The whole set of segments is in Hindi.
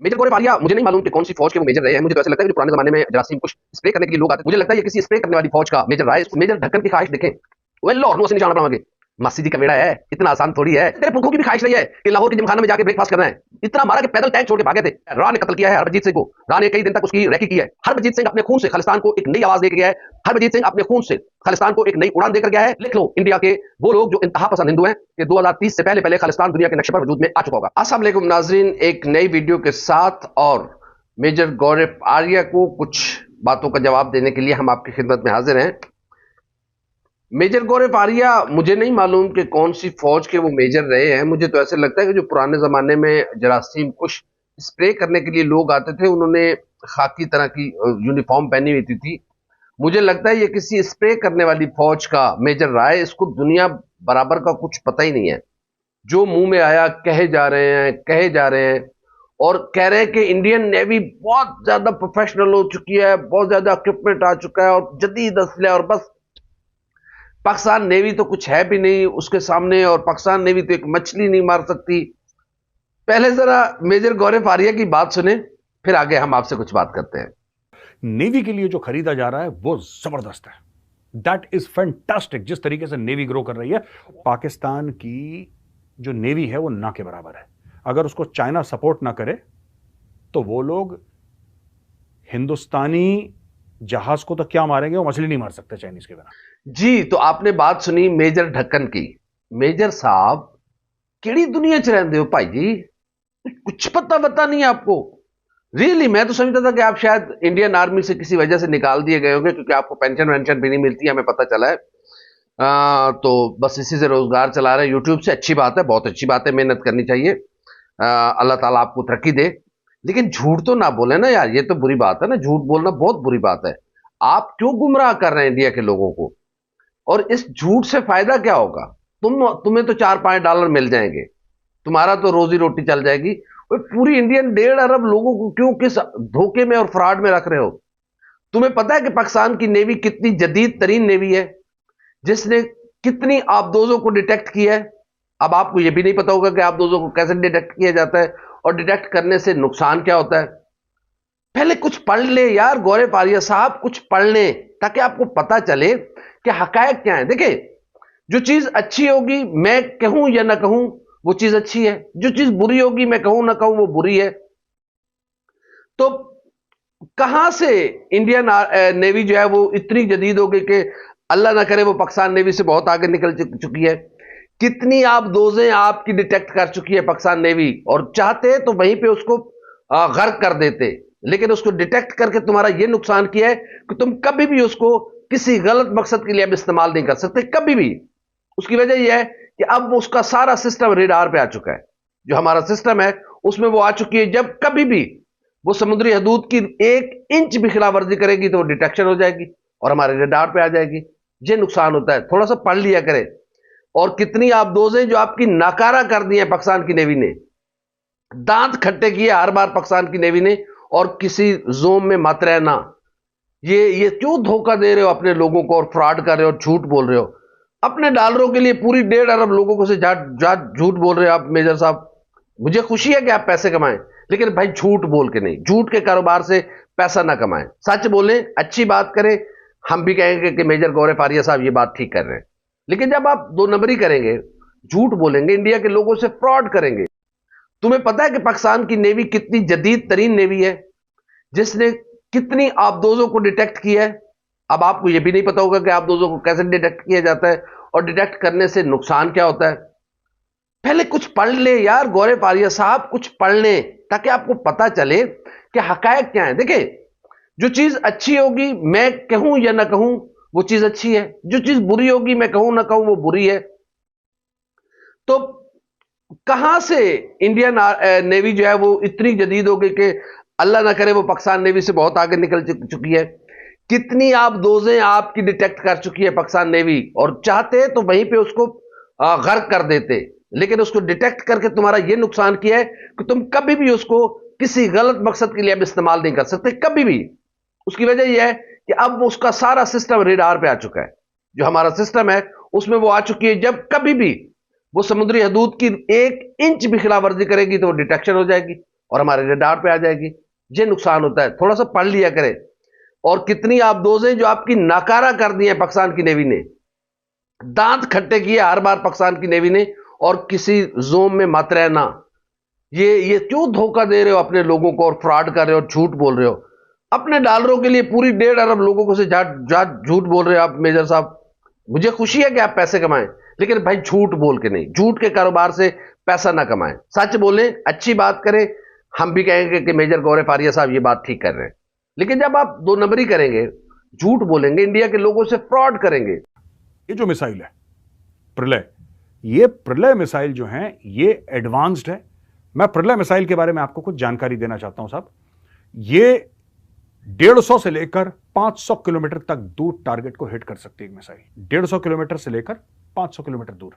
मेजर गौरव आर्या मुझे नहीं मालूम कि कौन सी फौज के वो मेजर रहे हैं। मुझे तो ऐसा लगता है कि जो पुराने जमाने में जरासीम कुछ स्प्रे करने के लिए लोग आते थे, मुझे लगता है ये किसी स्प्रे करने वाली फौज का मेजर रहा है। मेजर ढक्कन की ख्वाहिश देखें, वो लाहौर में से निशाना बनाओगे, मासी जी का बेड़ा है, इतना आसान थोड़ी है। तेरे पुरखों की भी ख्वाहिश रही है कि लाहौर के जिमखाना में जाके ब्रेकफास्ट करना है। इतना मारा कि पैदल टैंक छोड़ के भागे थे। राह ने कत्ल किया है हरभजन सिंह को। राह ने कई दिन तक उसकी रैकी की है। हरभजन सिंह अपने खून से खालिस्तान को एक नई आवाज देकर गया है। हरभजन सिंह अपने खून से खालिस्तान को एक नई उड़ान देकर गया है। लिख लो इंडिया के वो लोग जो इंतहा पसंद हिंदू हैं कि 2030 से पहले पहले खालिस्तान दुनिया के नक्शे पर वजूद में आ चुका होगा। अस्सलाम वालेकुम नाजरीन, एक नई वीडियो के साथ और मेजर गौरव आर्या को कुछ बातों का जवाब देने के लिए हम आपकी खिदमत में हाजिर हैं। मेजर गौरव आर्या मुझे नहीं मालूम कि कौन सी फौज के वो मेजर रहे हैं। मुझे तो ऐसे लगता है कि जो पुराने जमाने में जरासीम कुछ स्प्रे करने के लिए लोग आते थे, उन्होंने खाकी तरह की यूनिफॉर्म पहनी हुई थी। मुझे लगता है ये किसी स्प्रे करने वाली फौज का मेजर रहा है। इसको दुनिया बराबर का कुछ पता ही नहीं है। जो मुंह में आया कहे जा रहे हैं, कहे जा रहे हैं और कह रहे हैं कि इंडियन नेवी बहुत ज्यादा प्रोफेशनल हो चुकी है, बहुत ज्यादा इक्विपमेंट आ चुका है और जदीद असले, और बस पाकिस्तान नेवी तो कुछ है भी नहीं उसके सामने, और पाकिस्तान नेवी तो एक मछली नहीं मार सकती। पहले जरा मेजर गौरव आर्या की बात सुने, फिर आगे हम आपसे कुछ बात करते हैं। नेवी के लिए जो खरीदा जा रहा है वो जबरदस्त है। That is fantastic. जिस तरीके से नेवी ग्रो कर रही है, पाकिस्तान की जो नेवी है वो ना के बराबर है। अगर उसको चाइना सपोर्ट ना करे तो वो लोग हिंदुस्तानी जहाज को तो क्या मारेंगे, वो मछली नहीं मार सकते चाइनीज के बिना। जी, तो आपने बात सुनी मेजर ढक्कन की। मेजर साहब केड़ी दुनिया च रहंदे हो भाई जी, कुछ पता बता नहीं है आपको। रियली मैं तो समझता था कि आप शायद इंडियन आर्मी से किसी वजह से निकाल दिए गए होंगे, क्योंकि आपको पेंशन वेंशन भी नहीं मिलती, हमें पता चला है। तो बस इसी से रोजगार चला रहे हैं यूट्यूब से। अच्छी बात है, बहुत अच्छी बात है, मेहनत करनी चाहिए। अल्लाह ताला आपको तरक्की दे। लेकिन झूठ तो ना बोले ना यार, ये तो बुरी बात है ना, झूठ बोलना बहुत बुरी बात है। आप क्यों गुमराह कर रहे हैं इंडिया के लोगों को, और इस झूठ से फायदा क्या होगा? तुम्हें तो 4-5 डॉलर मिल जाएंगे, तुम्हारा तो रोजी रोटी चल जाएगी। वो पूरी इंडियन 1.5 अरब लोगों को क्यों किस धोखे में और फ्रॉड में रख रहे हो? तुम्हें पता है कि पाकिस्तान की नेवी कितनी जदीद तरीन नेवी है, जिसने कितनी आबदोजों को डिटेक्ट किया है? अब आपको यह भी नहीं पता होगा कि आबदोजों को कैसे डिटेक्ट किया जाता है और डिटेक्ट करने से नुकसान क्या होता है। पहले कुछ पढ़ ले यार गौरव आर्या साहब, कुछ पढ़ ले ताकि आपको पता चले कि हकायक क्या है। देखिए, जो चीज अच्छी होगी, मैं कहूं या ना कहूं, वो चीज अच्छी है। जो चीज बुरी होगी, मैं कहूं ना कहूं, वो बुरी है। तो कहां से इंडियन नेवी जो है वो इतनी जदीद हो गई कि अल्लाह ना करे वो पाकिस्तान नेवी से बहुत आगे निकल चुकी है। कितनी आप दोजें आपकी डिटेक्ट कर चुकी है पाकिस्तान नेवी, और चाहते तो वहीं पे उसको गर्क कर देते, लेकिन उसको डिटेक्ट करके तुम्हारा यह नुकसान किया है कि तुम कभी भी उसको किसी गलत मकसद के लिए अब इस्तेमाल नहीं कर सकते, कभी भी। उसकी वजह यह है कि अब उसका सारा सिस्टम रेडार पे आ चुका है। जो हमारा सिस्टम है उसमें वो आ चुकी है। जब कभी भी वो समुद्री हदूद की 1 इंच भी खिलाफवर्जी करेगी तो वो डिटेक्शन हो जाएगी और हमारे रेडार पे आ जाएगी। ये नुकसान होता है, थोड़ा सा पढ़ लिया करें। और कितनी आप दोजें जो आपकी नाकारा कर दी है पाकिस्तान की नेवी ने, दांत खट्टे किए हर बार पाकिस्तान की नेवी ने, और किसी जोम में मत रहना। ये क्यों धोखा दे रहे हो अपने लोगों को और फ्रॉड कर रहे हो और झूठ बोल रहे हो? अपने डॉलरों के लिए पूरी 1.5 अरब लोगों को से झूठ बोल रहे हो आप मेजर साहब। मुझे खुशी है कि आप पैसे कमाएं, लेकिन भाई झूठ बोल के नहीं, झूठ के कारोबार से पैसा ना कमाएं। सच बोलें, अच्छी बात करें। हम भी कहेंगे कि मेजर गौरव आर्या साहब ये बात ठीक कर रहे हैं। लेकिन जब आप 2 नंबरी करेंगे, झूठ बोलेंगे, इंडिया के लोगों से फ्रॉड करेंगे। तुम्हें पता है कि पाकिस्तान की नेवी कितनी जदीद तरीन नेवी है, जिसने कितनी आबदोजों को डिटेक्ट किया है? अब आपको यह भी नहीं पता होगा कि आबदोजों को कैसे डिटेक्ट किया जाता है और डिटेक्ट करने से नुकसान क्या होता है। पहले कुछ पढ़ ले यार गौरव आर्या साहब, कुछ पढ़ ले ताकि आपको पता चले कि हकायक क्या है। देखिए, जो चीज अच्छी होगी, मैं कहूं या ना कहूं, वो चीज अच्छी है। जो चीज बुरी होगी, मैं कहूं ना कहूं, वो बुरी है। तो कहां से इंडियन नेवी जो है वो इतनी जदीद हो गई कि अल्लाह ना करे वो पाकिस्तान नेवी से बहुत आगे निकल चुकी है। कितनी आप दोजें आपकी डिटेक्ट कर चुकी है पाकिस्तान नेवी, और चाहते तो वहीं पे उसको गर्क कर देते, लेकिन उसको डिटेक्ट करके तुम्हारा यह नुकसान किया है कि तुम कभी भी उसको किसी गलत मकसद के लिए अब इस्तेमाल नहीं कर सकते, कभी भी। उसकी वजह यह है कि अब उसका सारा सिस्टम रेडार पे आ चुका है। जो हमारा सिस्टम है उसमें वो आ चुकी है। जब कभी भी वो समुद्री हदूद की 1 इंच भी खिलाफवर्जी करेगी तो वो डिटेक्शन हो जाएगी और हमारे रडार पे आ जाएगी। ये नुकसान होता है, थोड़ा सा पढ़ लिया करें। और कितनी आप दोजें जो आपकी नाकारा कर दी है पाकिस्तान की नेवी ने, दांत खट्टे किए हर बार पाकिस्तान की नेवी ने, और किसी जोम में मत रहना। ये क्यों धोखा दे रहे हो अपने लोगों को और फ्रॉड कर रहे हो और झूठ बोल रहे हो अपने डॉलरों के लिए? पूरी 1.5 अरब लोगों को से झूठ बोल रहे हो आप मेजर साहब। मुझे खुशी है कि आप पैसे कमाएं, लेकिन भाई झूठ बोल के नहीं, झूठ के कारोबार से पैसा ना कमाएं, सच बोलें, अच्छी बात करें। हम भी कहेंगे कि मेजर गौरव फारिया साहब ये बात ठीक कर रहे हैं, लेकिन जब आप दो नंबरी करेंगे, झूठ बोलेंगे, इंडिया के लोगों से फ्रॉड करेंगे। ये जो मिसाइल है प्रलय, ये प्रलय मिसाइल जो है ये एडवांस्ड है। मैं प्रलय मिसाइल के बारे में आपको कुछ जानकारी देना चाहता हूं साहब। ये 150 से लेकर 500 किलोमीटर तक दूर टारगेट को हिट कर सकती है एक मिसाइल। 150 किलोमीटर से लेकर 500 किलोमीटर दूर,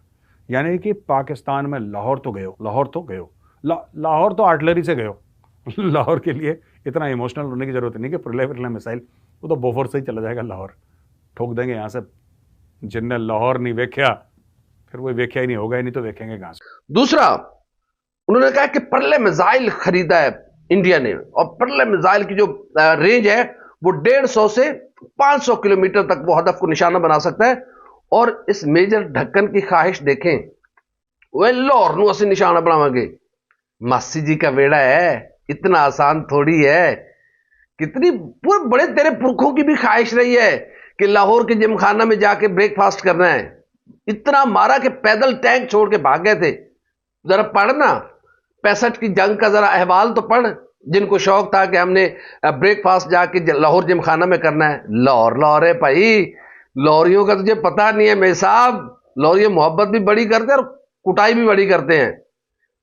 यानी कि पाकिस्तान में लाहौर तो गए हो, लाहौर तो आर्टिलरी से गए हो। लाहौर के लिए इतना इमोशनल होने की जरूरत नहीं कि प्रलय मिसाइल, वो तो बोफोर्स से ही चला जाएगा लाहौर, ठोक देंगे यहां से। जिनने लाहौर नहीं वेख्या फिर वो वेख्या ही नहीं होगा, ही नहीं तो देखेंगे कहां से। दूसरा, उन्होंने कहा कि प्रलय मिसाइल खरीदा है इंडिया ने, और प्रलय मिसाइल की जो रेंज है वो 150 से 500 किलोमीटर तक वो हदफ को निशाना बना सकता है। और इस मेजर ढक्कन की ख्वाहिश देखें, वह लाहौर नु असं निशाना बनावांगे। मासी जी का बेड़ा है, इतना आसान थोड़ी है। कितनी पूरे बड़े तेरे पुरखों की भी ख्वाहिश रही है कि लाहौर के जिमखाना में जाके ब्रेकफास्ट करना है। इतना मारा कि पैदल टैंक छोड़ के भाग गए थे। जरा पढ़ना 65 की जंग का जरा अहवाल तो पढ़, जिनको शौक था कि हमने ब्रेकफास्ट जाके लाहौर जिमखाना में करना है। लाहौर है भाई, लाहौरियों का तुझे पता नहीं है मेरे साहब। लाहौरी मोहब्बत भी बड़ी करते हैं और कुटाई भी बड़ी करते हैं,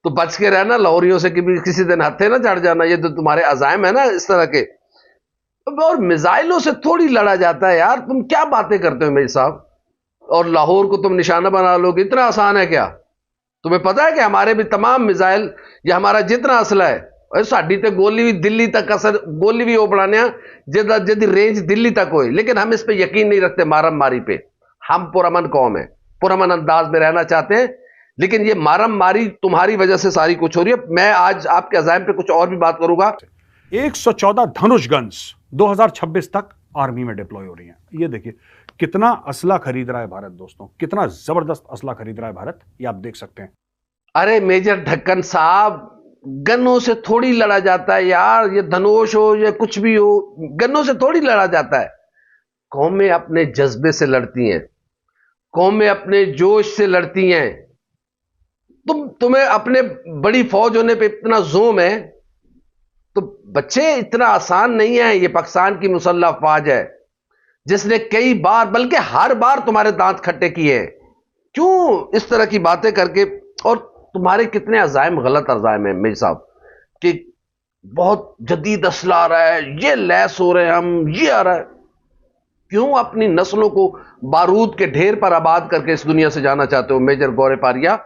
तो बच के रहना लाहौरियों से कि भी किसी दिन हत्थे ना चढ़ जाना। ये तो तुम्हारे अजायम है ना इस तरह के। और मिसाइलों से थोड़ी लड़ा जाता है यार, तुम क्या बातें करते हो मेरे साहब। और लाहौर को तुम निशाना बना लोगे, इतना आसान है क्या? तुम्हें पता है कि हमारे भी तमाम मिसाइल या हमारा जितना असला है, साड़ी ते गोली भी दिल्ली तक असर, गोली भी वो बढ़ाने जदी रेंज दिल्ली तक हो, लेकिन हम इस पे यकीन नहीं रखते मारम मारी पे। हम पुरअमन कौम है, पुरअमन अंदाज में रहना चाहते हैं, लेकिन ये मारम मारी तुम्हारी वजह से सारी कुछ हो रही है। मैं आज आपके अजायम पे कुछ और भी बात करूंगा। 114 धनुष गन्स 2026 तक आर्मी में डिप्लॉय हो रही हैं। ये देखिए कितना असला खरीद रहा है भारत दोस्तों, कितना जबरदस्त असला खरीद रहा है भारत, ये आप देख सकते हैं। अरे मेजर ढक्कन साहब, गन्नों से थोड़ी लड़ा जाता है यार। ये धनुष हो या कुछ भी हो, गन्नों से थोड़ी लड़ा जाता है। कौमें अपने जज्बे से लड़ती हैं, कौमें अपने जोश से लड़ती हैं। तुम्हें अपने बड़ी फौज होने पे इतना जोम है, तो बच्चे इतना आसान नहीं है। ये पाकिस्तान की मुसल्लह फौज है जिसने कई बार, बल्कि हर बार तुम्हारे दांत खट्टे किए हैं। क्यों इस तरह की बातें करके? और तुम्हारे कितने अजायम गलत अजायम है मेरे साहब, कि बहुत जदीद असला आ रहा है, ये लैस हो रहे हैं हम, ये आ रहा है। क्यों अपनी नस्लों को बारूद के ढेर पर आबाद करके इस दुनिया से जाना चाहते हो मेजर गौरव फारिया?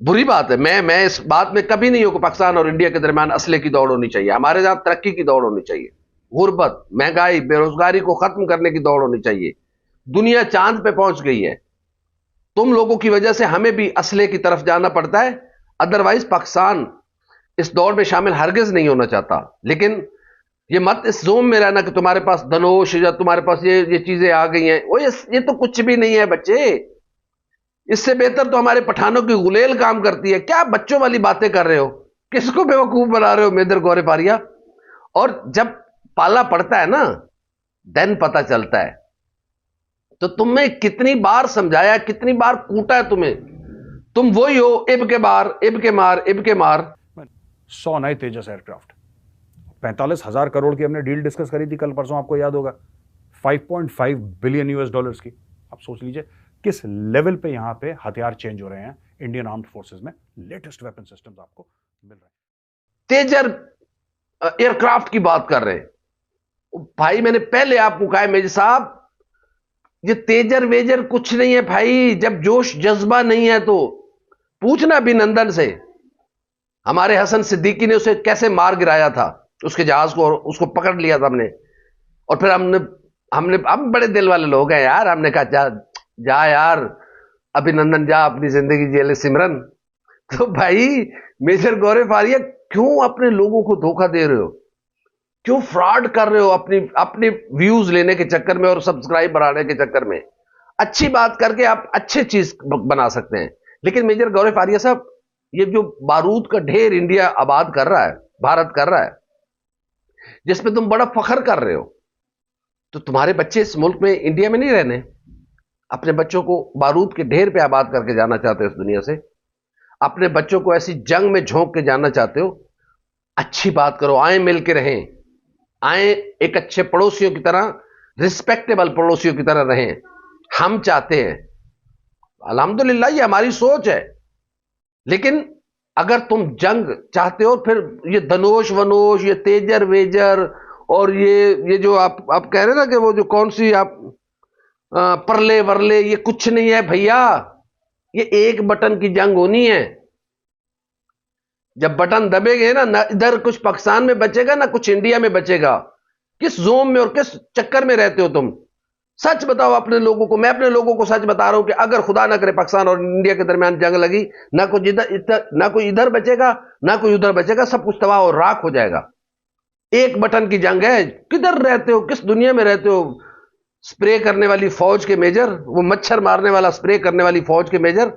बुरी बात है। मैं इस बात में कभी नहीं हूं कि पाकिस्तान और इंडिया के दरमियान असले की दौड़ होनी चाहिए। हमारे साथ तरक्की की दौड़ होनी चाहिए, गुर्बत, महंगाई, बेरोजगारी को खत्म करने की दौड़ होनी चाहिए। दुनिया चांद पे पहुंच गई है, तुम लोगों की वजह से हमें भी असले की तरफ जाना पड़ता है। अदरवाइज पाकिस्तान इस दौड़ में शामिल हरगिज नहीं होना चाहता। लेकिन ये मत इस जोम में रहना कि तुम्हारे पास धनुष या तुम्हारे पास ये चीजें आ गई हैं। वो ये तो कुछ भी नहीं है बच्चे। इससे बेहतर तो हमारे पठानों की गुलेल काम करती है। क्या बच्चों वाली बातें कर रहे हो? किसको बेवकूफ बना रहे हो मेजर गौरव फारिया? और जब पाला पड़ता है ना, देन पता चलता है। तो तुम्हें कितनी बार समझाया, कितनी बार कूटा है तुम्हें। तुम वही हो, इब के मार, इब के मार, इब के मार। 100 नए तेजस एयरक्राफ्ट, 45,000 करोड़ की हमने डील डिस्कस करी थी कल परसों, आपको याद होगा, 5.5 बिलियन यूएस डॉलर्स की। आप सोच लीजिए किस लेवल पे यहां पे हथियार चेंज हो रहे हैं इंडियन आर्म्ड फोर्सेस में। लेटेस्ट वेपन सिस्टम्स आपको मिल रहे हैं। तेजर एयरक्राफ्ट की बात कर रहे हैं भाई। मैंने पहले आपको कहा मेजर साहब, ये तेजर वेजर कुछ नहीं है भाई। जब जोश जज्बा नहीं है तो पूछना अभिनंदन से, हमारे हसन सिद्दीकी ने उसे कैसे मार गिराया था, उसके जहाज को, और उसको पकड़ लिया था हमने। और फिर हमने हम बड़े दिल वाले लोग हैं यार, हमने कहा जा यार अभिनंदन, जा अपनी जिंदगी जेले सिमरन। तो भाई मेजर गौरव फारिया क्यों अपने लोगों को धोखा दे रहे हो? क्यों फ्रॉड कर रहे हो अपनी अपने व्यूज लेने के चक्कर में और सब्सक्राइब बढ़ाने के चक्कर में? अच्छी बात करके आप अच्छी चीज बना सकते हैं। लेकिन मेजर गौरव फारिया साहब, ये जो बारूद का ढेर इंडिया आबाद कर रहा है, भारत कर रहा है, जिसमें तुम बड़ा फख्र कर रहे हो, तो तुम्हारे बच्चे इस मुल्क में, इंडिया में नहीं रहने? अपने बच्चों को बारूद के ढेर पे आबाद करके जाना चाहते हो इस दुनिया से? अपने बच्चों को ऐसी जंग में झोंक के जाना चाहते हो? अच्छी बात करो, आए मिल के रहें, आए एक अच्छे पड़ोसियों की तरह, रिस्पेक्टेबल पड़ोसियों की तरह रहें। हम चाहते हैं, अल्हम्दुलिल्लाह ये हमारी सोच है। लेकिन अगर तुम जंग चाहते हो, फिर ये धनोश वनोश, ये तेजर वेजर, और ये जो आप कह रहे ना कि वो जो कौन सी आप परले वरले, ये कुछ नहीं है भैया। ये एक बटन की जंग होनी है। जब बटन दबेगे ना इधर कुछ पाकिस्तान में बचेगा, ना कुछ इंडिया में बचेगा। किस जोम में और किस चक्कर में रहते हो तुम? सच बताओ अपने लोगों को। मैं अपने लोगों को सच बता रहा हूं कि अगर खुदा ना करे पाकिस्तान और इंडिया के दरमियान जंग लगी, ना कोई इधर बचेगा, ना कोई उधर बचेगा, सब कुछ तबाह और राख हो जाएगा। एक बटन की जंग है। किधर रहते हो, किस दुनिया में रहते हो? स्प्रे करने वाली फौज के मेजर, वो मच्छर मारने वाला स्प्रे करने वाली फौज के मेजर।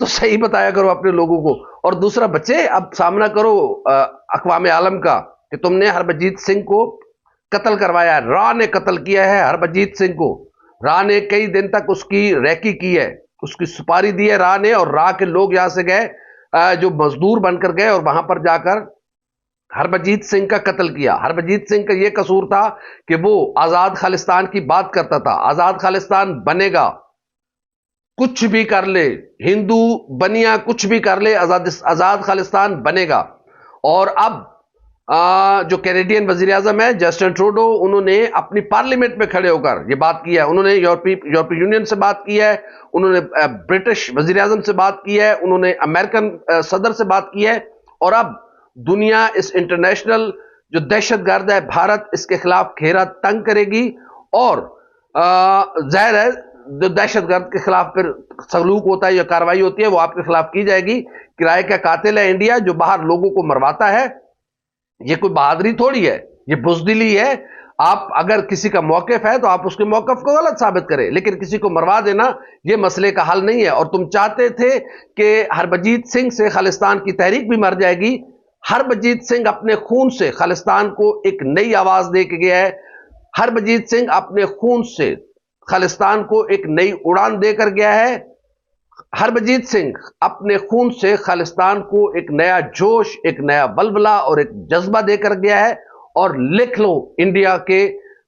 तो सही बताया करो अपने लोगों को। और दूसरा, बच्चे अब सामना करो अक़वाम आलम का कि तुमने हरभजीत सिंह को कत्ल करवाया है। रा ने कत्ल किया है हरभजीत सिंह को। रा ने कई दिन तक उसकी रैकी की है, उसकी सुपारी दी है रा ने। और रा के लोग यहां से गए, जो मजदूर बनकर गए, और वहां पर जाकर हरभजीत सिंह का कत्ल किया। हरभजीत सिंह का यह कसूर था कि वो आजाद खालिस्तान की बात करता था। आजाद खालिस्तान बनेगा, कुछ भी कर ले, हिंदू बनिया कुछ भी कर ले, आजाद खालिस्तान बनेगा। और अब जो कैनेडियन वजीर आजम है जस्टिन ट्रूडो, उन्होंने अपनी पार्लियामेंट में खड़े होकर यह बात की है। उन्होंने यूरोपीय यूनियन से बात की है, उन्होंने ब्रिटिश वजीर आजम से बात की है, उन्होंने अमेरिकन सदर से बात की है। और अब दुनिया इस इंटरनेशनल जो दहशतगर्द है भारत, इसके खिलाफ घेरा तंग करेगी। और जाहिर है जो दहशतगर्द के खिलाफ फिर सलूक होता है या कार्रवाई होती है, वो आपके खिलाफ की जाएगी। किराए का कातिल है इंडिया, जो बाहर लोगों को मरवाता है। ये कोई बहादुरी थोड़ी है, ये बुजदिली है। आप अगर किसी का मौकिफ है तो आप उसके मौकिफ को गलत साबित करें, लेकिन किसी को मरवा देना ये मसले का हल नहीं है। और तुम चाहते थे कि हरभजीत सिंह से खालिस्तान की तहरीक भी मर जाएगी। हरभजीत सिंह अपने खून से खालिस्तान को एक नई आवाज दे के गया है। हरभजीत सिंह अपने खून से खालिस्तान को एक नई उड़ान देकर गया है। हरभजीत सिंह अपने खून से खालिस्तान को एक नया जोश, एक नया बलबला और एक जज्बा देकर गया है। और लिख लो इंडिया के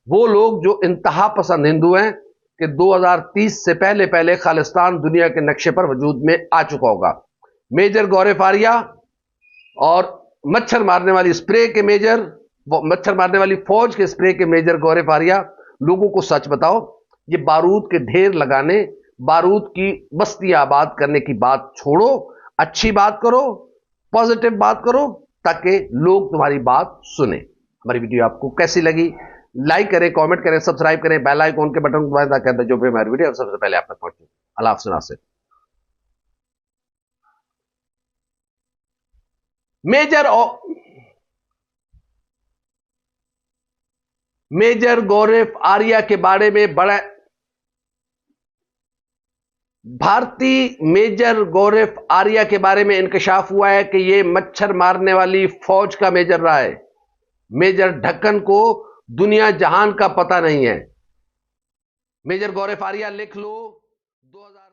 वो लोग जो इंतहा पसंद हिंदू हैं कि 2030 से पहले पहले खालिस्तान दुनिया के नक्शे पर वजूद में आ चुका होगा। मेजर गौरव फारिया और मच्छर मारने वाली स्प्रे के मेजर, मच्छर मारने वाली फौज के स्प्रे के मेजर गौरव फारिया, लोगों को सच बताओ। ये बारूद के ढेर लगाने, बारूद की बस्ती आबाद करने की बात छोड़ो। अच्छी बात करो, पॉजिटिव बात करो, ताकि लोग तुम्हारी बात सुने। हमारी वीडियो आपको कैसी लगी? लाइक करें, कमेंट करें, सब्सक्राइब करें, बेल आइकॉन के बटन को दबाएं ताकि जो भी हमारी वीडियो सबसे पहले आप तक पहुंचे। अल्लाह हाफ़िज़। मेजर गौरव आर्या के बारे में बड़ा भारतीय मेजर गौरव आर्या के बारे में इंकशाफ हुआ है कि यह मच्छर मारने वाली फौज का मेजर रहा है। मेजर ढक्कन को दुनिया जहान का पता नहीं है। मेजर गौरव आर्या लिख लो 2000